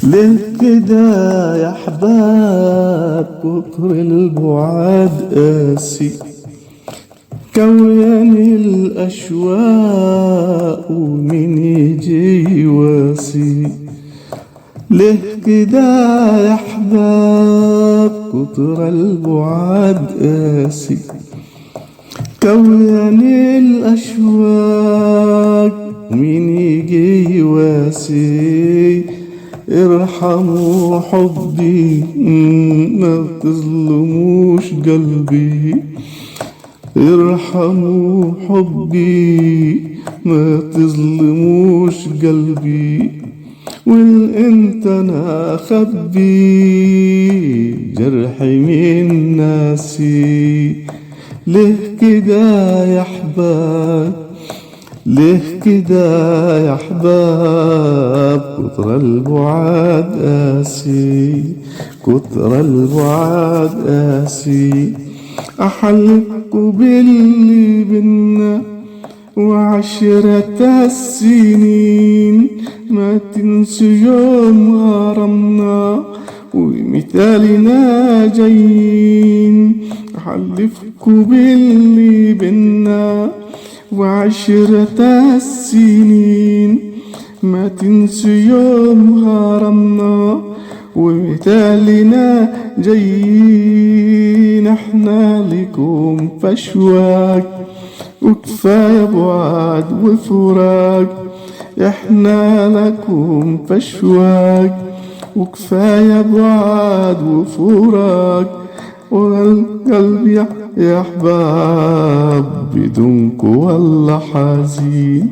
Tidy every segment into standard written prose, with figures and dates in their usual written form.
ليه كده يا أحباب كتر البعاد قاسي، كوني الأشواق ومين يجي يواسي. ليه كده يا أحباب كتر البعاد قاسي، كوني الأشواق ومين يجي يواسي. ارحموا حبي ما تظلموش قلبي، ارحموا حبي ما تظلموش قلبي. والانت انا اخبي جرحي من ناسي. ليه كده يا احباب، ليه كده يا احباب كتر البعاد قاسي، كتر البعاد قاسي. احلفكوا باللي بينا وعشرة السنين، ما تنسوا يوم غرامنا ومثالنا جايين. احلفكوا باللي بينا وعشرة السنين، ما تنسوا يوم غرامنا ومثالنا جايين. احنا لكم فشواك وكفاية بعد وفراق، احنا لكم فشواك وكفاية بعد وفراق. والقلب يا احباب بدونكو والله حزين،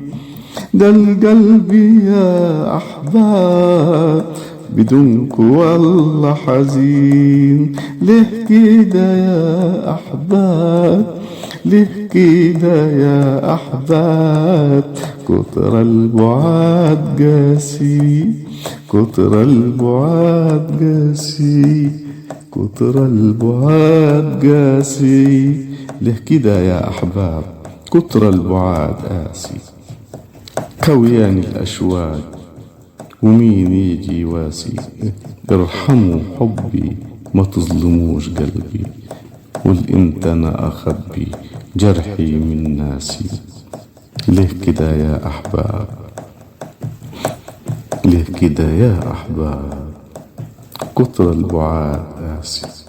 ده القلب يا احباب بدونكو والله حزين. ليه كده يا احباب، ليه كده يا احباب كتر البعاد قاسي، كتر البعاد قاسي، كتر البعاد قاسي. ليه كده يا احباب كتر البعاد قاسي، كوياني الاشواق ومين يجي واسي. ارحموا حبي ما تظلموش قلبي، والانت انا اخبي جرحي من ناسي. ليه كده يا احباب، ليه كده يا احباب كتر البعاد قاسي.